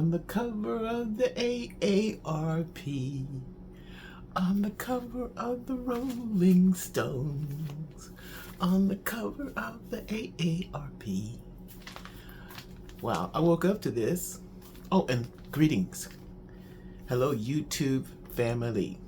On the cover of the AARP, on the cover of the Rolling Stones, on the cover of the AARP. Wow, I woke up to this. Oh, and greetings. Hello, YouTube family.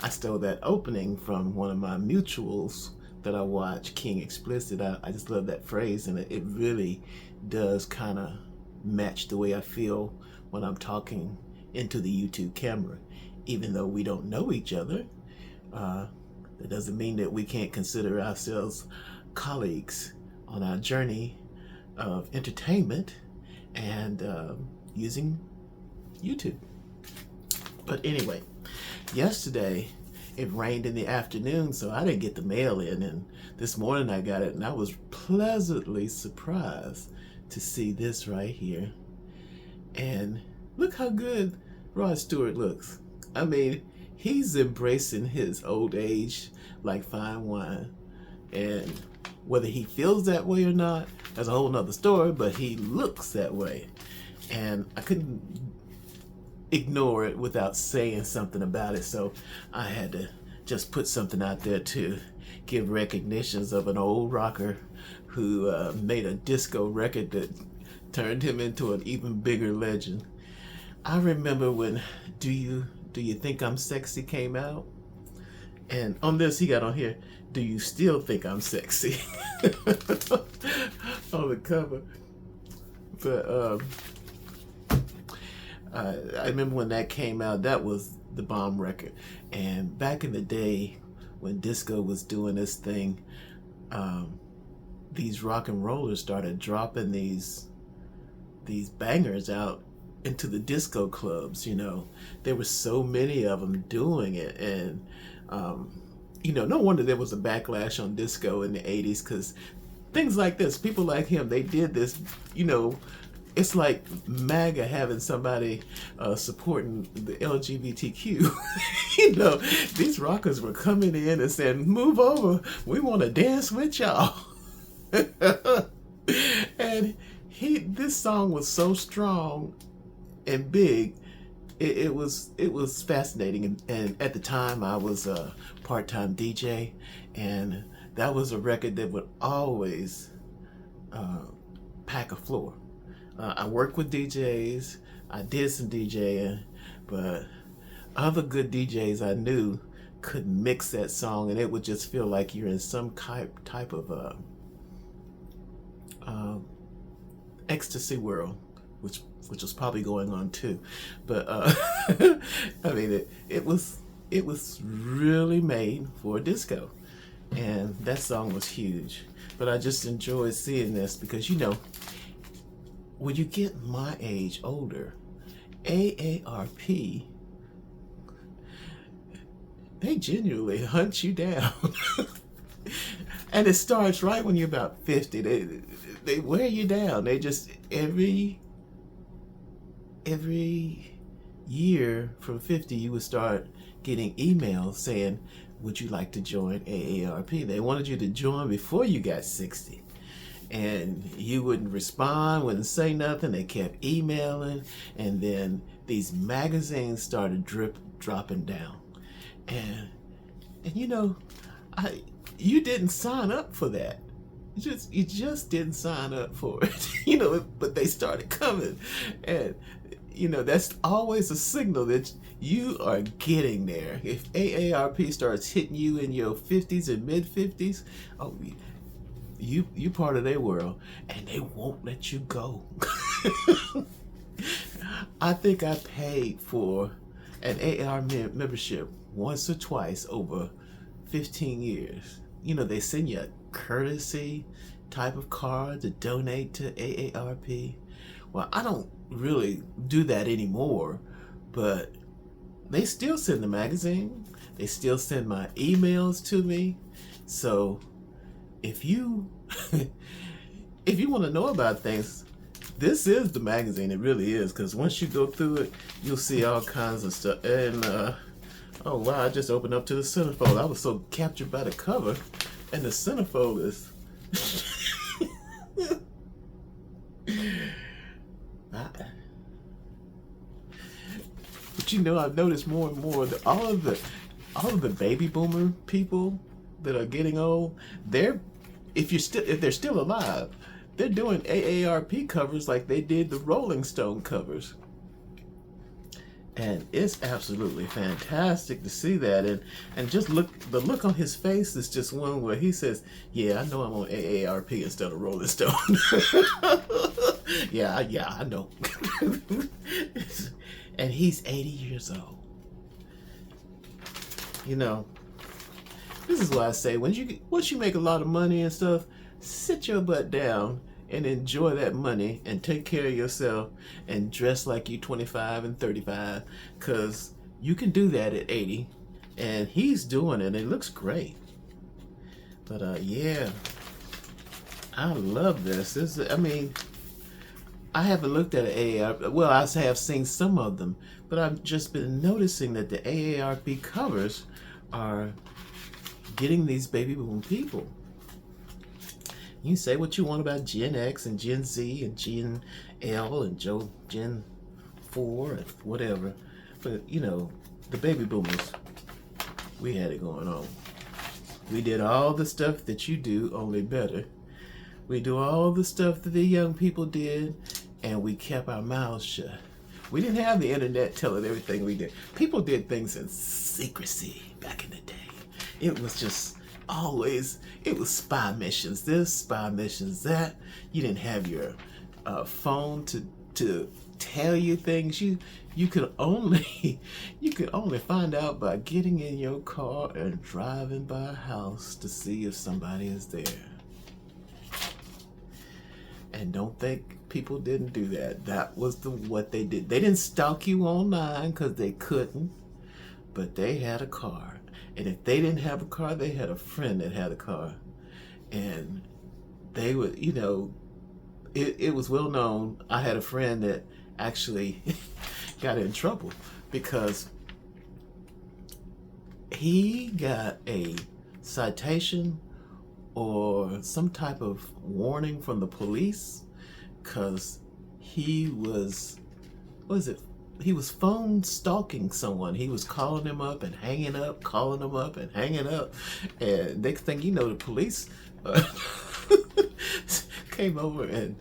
I stole that opening from one of my mutuals that I watch, King Explicit. I just love that phrase, and it really does kind of match the way I feel when I'm talking into the YouTube camera. Even though we don't know each other, that doesn't mean that we can't consider ourselves colleagues on our journey of entertainment and using YouTube. But anyway, yesterday it rained in the afternoon, so I didn't get the mail in, and this morning I got it, and I was pleasantly surprised to see this right here. And look how good Rod Stewart looks. I mean, he's embracing his old age like fine wine, and whether he feels that way or not, that's a whole nother story, but he looks that way. And I couldn't ignore it without saying something about it, so I had to just put something out there to give recognitions of an old rocker who made a disco record that turned him into an even bigger legend. I remember when Do You Think I'm Sexy came out, and on this he got on here, Do You Still Think I'm Sexy? On the cover. But I remember when that came out, that was the bomb record. And back in the day when disco was doing this thing, these rock and rollers started dropping these bangers out into the disco clubs. You know, there were so many of them doing it, and you know, no wonder there was a backlash on disco in the 80s, because things like this, people like him, they did this. You know, it's like MAGA having somebody supporting the LGBTQ. You know, these rockers were coming in and saying, "Move over, we want to dance with y'all." And this song was so strong and big, it was fascinating. And at the time, I was a part-time DJ, and that was a record that would always pack a floor. I worked with DJs, I did some DJing, but other good DJs I knew could mix that song, and it would just feel like you're in some type of ecstasy world, which was probably going on too. But I mean, it was really made for disco, and that song was huge. But I just enjoyed seeing this because, you know, when you get my age older, AARP, they genuinely hunt you down. And it starts right when you're about 50. They wear you down. They just, every year from 50, you would start getting emails saying, "Would you like to join AARP?" They wanted you to join before you got 60. And you wouldn't respond, wouldn't say nothing. They kept emailing, and then these magazines started dropping down. And you know, you didn't sign up for that. You just didn't sign up for it. You know, but they started coming, and you know, that's always a signal that you are getting there. If AARP starts hitting you in your 50s and mid 50s, oh, you part of their world, and they won't let you go. I think I paid for an AAR membership once or twice over 15 years. You know, they send you a courtesy type of card to donate to AARP. Well, I don't really do that anymore, but they still send the magazine. They still send my emails to me. So if you want to know about things, this is the magazine. It really is, because once you go through it, you'll see all kinds of stuff. And oh wow, I just opened up to the centerfold. I was so captured by the cover, and the centerfold is you know, I've noticed more and more that all of the baby boomer people that are getting old, if they're still alive, they're doing AARP covers like they did the Rolling Stone covers. And it's absolutely fantastic to see that. And just the look on his face is just one where he says, yeah, I know I'm on AARP instead of Rolling Stone. yeah, I know. And he's 80 years old. You know, this is why I say, once you make a lot of money and stuff, sit your butt down and enjoy that money and take care of yourself and dress like you 25 and 35, because you can do that at 80, and he's doing it. It looks great. But yeah, I love this. I mean, I haven't looked at an AARP. Well, I have seen some of them, but I've just been noticing that the AARP covers are getting these baby boom people. You can say what you want about Gen X and Gen Z and Gen L and Gen 4 and whatever, but you know, the baby boomers, we had it going on. We did all the stuff that you do, only better. We do all the stuff that the young people did, and we kept our mouths shut. We didn't have the internet telling everything we did. People did things in secrecy back in the day. It was just always, it was spy missions this, spy missions that. You didn't have your phone to tell you things. You could only find out by getting in your car and driving by a house to see if somebody is there. And don't think people didn't do that. That was what they did. They didn't stalk you online because they couldn't, but they had a car. And if they didn't have a car, they had a friend that had a car. And they would, you know, it was well known. I had a friend that actually got in trouble because he got a citation or some type of warning from the police because he was, he was phone stalking someone. He was calling them up and hanging up, calling them up and hanging up. And next thing you know, the police came over and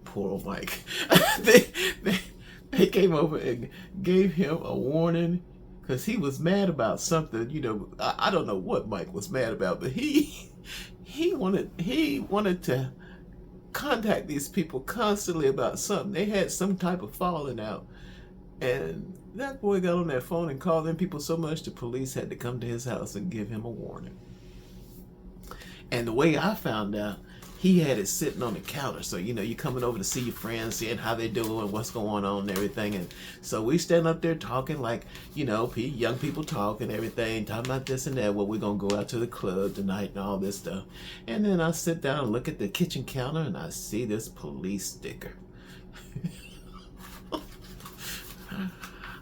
poor old Mike. they came over and gave him a warning because he was mad about something. You know, I don't know what Mike was mad about, but he wanted to contact these people constantly about something. They had some type of falling out, and that boy got on that phone and called them people so much the police had to come to his house and give him a warning. And the way I found out, he had it sitting on the counter. So, you know, you coming over to see your friends, seeing how they doing, what's going on and everything. And so we stand up there talking like, you know, young people talk and everything, talking about this and that. Well, we're going to go out to the club tonight and all this stuff. And then I sit down and look at the kitchen counter and I see this police sticker.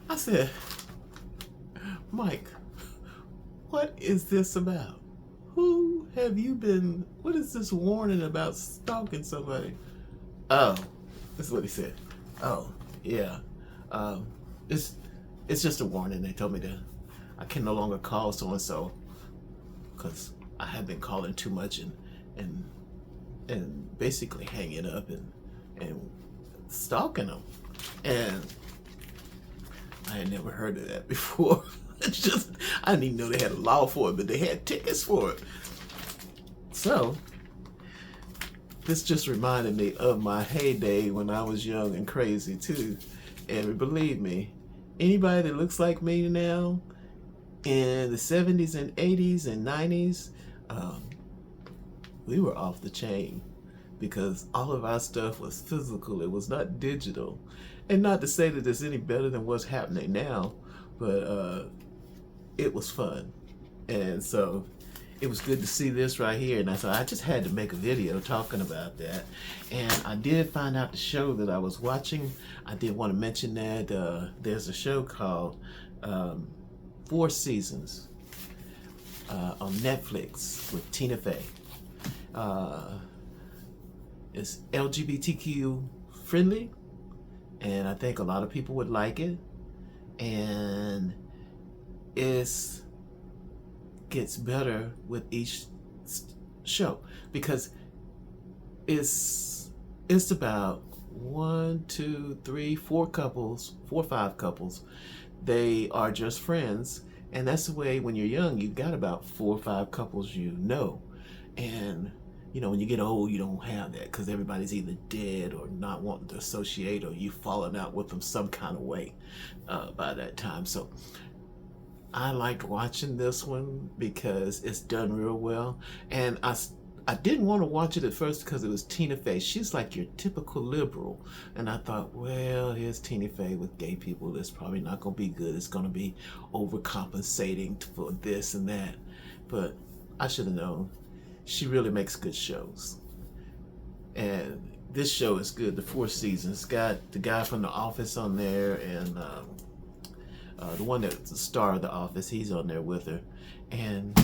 I said, Mike, what is this about? Who have you been, what is this warning about stalking somebody? Oh, this is what he said. Oh, yeah. It's just a warning. They told me that I can no longer call so-and-so because I have been calling too much and basically hanging up and stalking them. And I had never heard of that before. It's just, I didn't even know they had a law for it, but they had tickets for it. So, this just reminded me of my heyday when I was young and crazy too. And believe me, anybody that looks like me now, in the 70s and 80s and 90s, we were off the chain because all of our stuff was physical. It was not digital. And not to say that it's any better than what's happening now, but it was fun. And so it was good to see this right here. And I just had to make a video talking about that. And I did find out the show that I was watching. I did want to mention that there's a show called 4 Seasons on Netflix with Tina Fey. It's LGBTQ friendly, and I think a lot of people would like it. and it gets better with each show, because it's about 1, 2, 3, 4 couples, 4 or 5 couples. They are just friends, and that's the way when you're young, you got about 4 or 5 couples you know. And when you get old, you don't have that, because everybody's either dead or not wanting to associate, or you've fallen out with them some kind of way by that time. So I liked watching this one because it's done real well. And I didn't want to watch it at first because it was Tina Fey. She's like your typical liberal. And I thought, well, here's Tina Fey with gay people. It's probably not going to be good. It's going to be overcompensating for this and that. But I should have known. She really makes good shows. And this show is good. The 4 seasons. It's got the guy from The Office on there, and the one that's the star of The Office, he's on there with her. And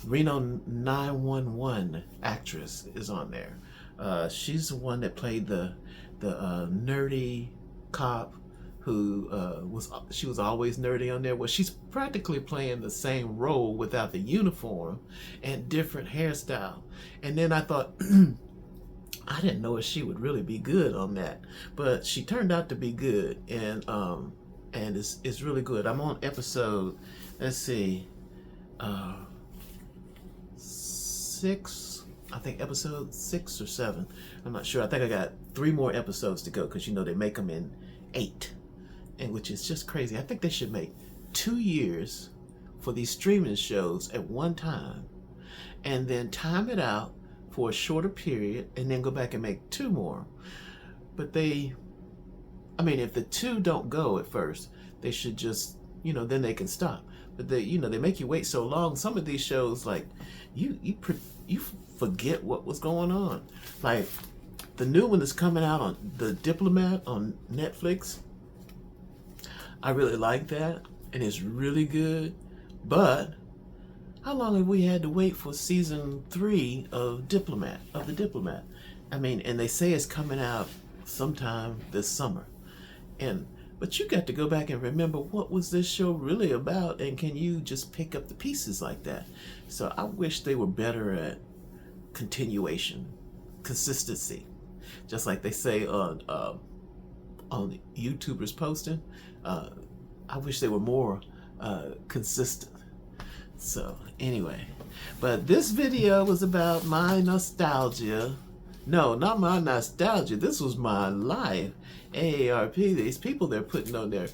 Reno 911 actress is on there. She's the one that played the nerdy cop who she was always nerdy on there. Well, she's practically playing the same role without the uniform and different hairstyle. And then I thought, I didn't know if she would really be good on that, but she turned out to be good, and it's really good. I'm on episode, let's see, 6, I think episode 6 or 7. I'm not sure. I think I got 3 more episodes to go, because they make them in 8, and which is just crazy. I think they should make 2 years for these streaming shows at one time, and then time it out for a shorter period, and then go back and make 2 more. But if the 2 don't go at first, they should just, then they can stop. But they make you wait so long. Some of these shows, like, you forget what was going on. Like, the new one that's coming out on The Diplomat on Netflix, I really like that, and it's really good. But how long have we had to wait for season 3 of The Diplomat? And they say it's coming out sometime this summer. But you got to go back and remember, what was this show really about, and can you just pick up the pieces like that? So I wish they were better at continuation, consistency. Just like they say on YouTubers posting, I wish they were more consistent. So anyway, but this video was about my nostalgia. No, not my nostalgia. This was my life. AARP, these people they're putting on there,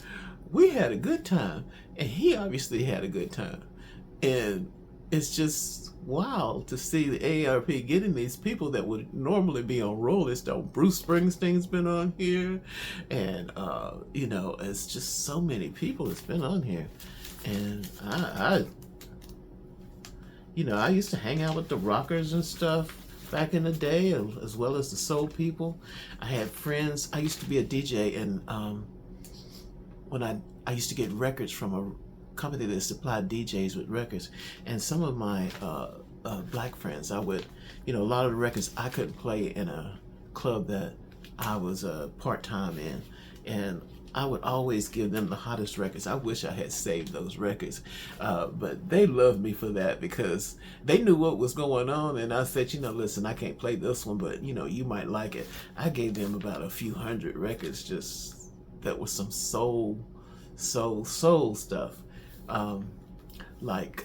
we had a good time, and he obviously had a good time. And it's just wild to see the AARP getting these people that would normally be on Rolling Stone. Bruce Springsteen's been on here, and it's just so many people that's been on here. And I used to hang out with the rockers and stuff back in the day, as well as the soul people. I had friends. I used to be a DJ, and when I used to get records from a company that supplied DJs with records, and some of my black friends, I would, a lot of the records I couldn't play in a club that I was part-time in, and I would always give them the hottest records. I wish I had saved those records, but they loved me for that, because they knew what was going on. And I said, listen, I can't play this one, but you might like it. I gave them about a few hundred records, just that was some soul stuff, like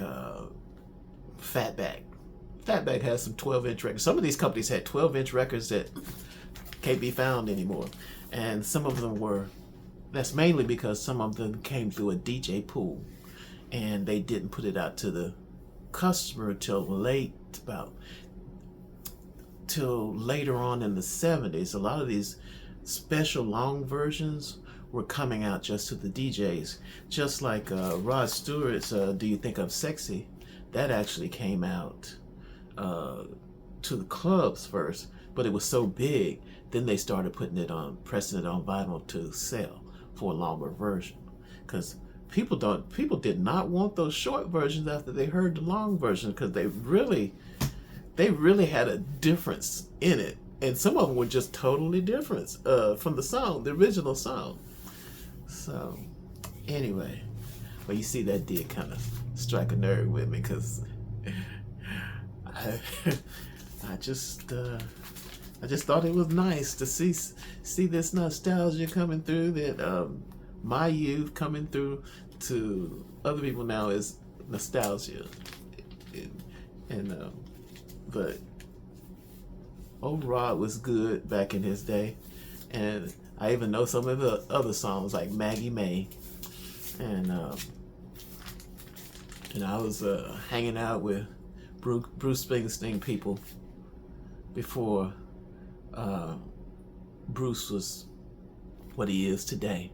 Fatback. Fatback has some 12-inch records. Some of these companies had 12-inch records that can't be found anymore, and some of them were. That's mainly because some of them came through a DJ pool, and they didn't put it out to the customer till later on in the 70s. A lot of these special long versions were coming out just to the DJs. Just like Rod Stewart's Do You Think I'm Sexy? That actually came out to the clubs first, but it was so big, then they started pressing it on vinyl to sell for a longer version, because people did not want those short versions after they heard the long version, because they really had a difference in it, and some of them were just totally different from the original song. So Anyway, well, you see, that did kind of strike a nerve with me, because I, I just thought it was nice to see this nostalgia coming through, that my youth coming through to other people now is nostalgia, and but old Rod was good back in his day, and I even know some of the other songs like Maggie May, and I was hanging out with Bruce Springsteen people before Bruce was what he is today.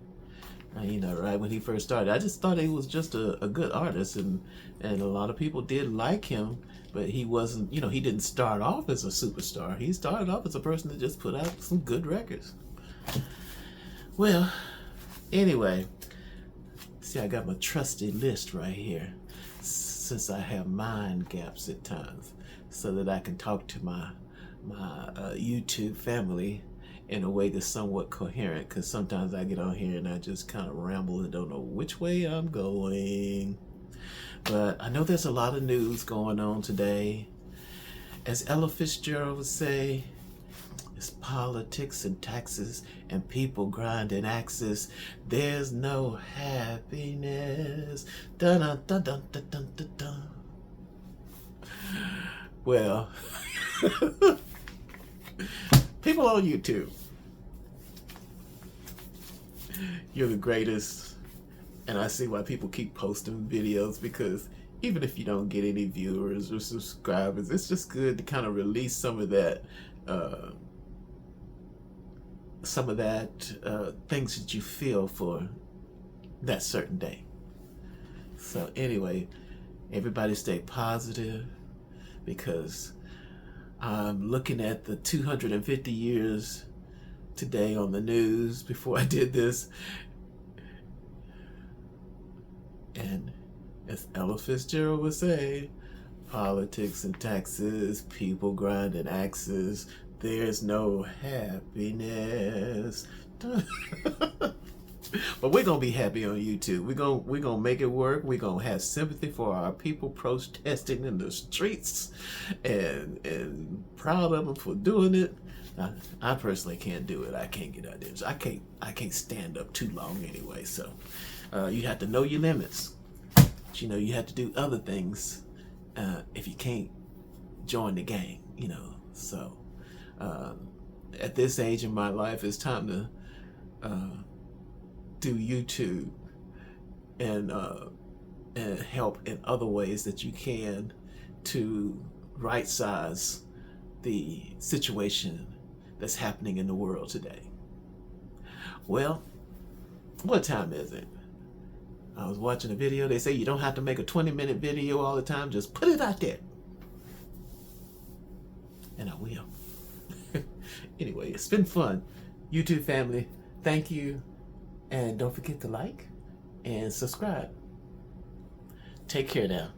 You know, right when he first started, I just thought he was just a good artist, and a lot of people did like him, but he wasn't, you know, he didn't start off as a superstar. He started off as a person that just put out some good records. Well, anyway, see, I got my trusty list right here, since I have mind gaps at times, so that I can talk to my YouTube family in a way that's somewhat coherent, because sometimes I get on here and I just kind of ramble and don't know which way I'm going. But I know there's a lot of news going on today. As Ella Fitzgerald would say, it's politics and taxes and people grinding axes. There's no happiness. Dun dun dun dun dun dun dun dun. Well, people on YouTube, you're the greatest, and I see why people keep posting videos, because even if you don't get any viewers or subscribers, it's just good to kind of release some of that things that you feel for that certain day. So anyway, everybody stay positive, because I'm looking at the 250 years today on the news before I did this, and as Ella Fitzgerald would say, politics and taxes, people grinding axes, there's no happiness. But we're gonna be happy on YouTube. We're gonna make it work. We're gonna have sympathy for our people protesting in the streets, and proud of them for doing it. I personally can't do it. I can't get out there. I can't stand up too long anyway. So you have to know your limits. But, you know, you have to do other things if you can't join the gang. You know, so at this age in my life, it's time to do YouTube and help in other ways that you can to right size the situation that's happening in the world today. Well, what time is it? I was watching a video. They say you don't have to make a 20-minute video all the time. Just put it out there. And I will. Anyway, it's been fun. YouTube family, thank you. And don't forget to like and subscribe. Take care now.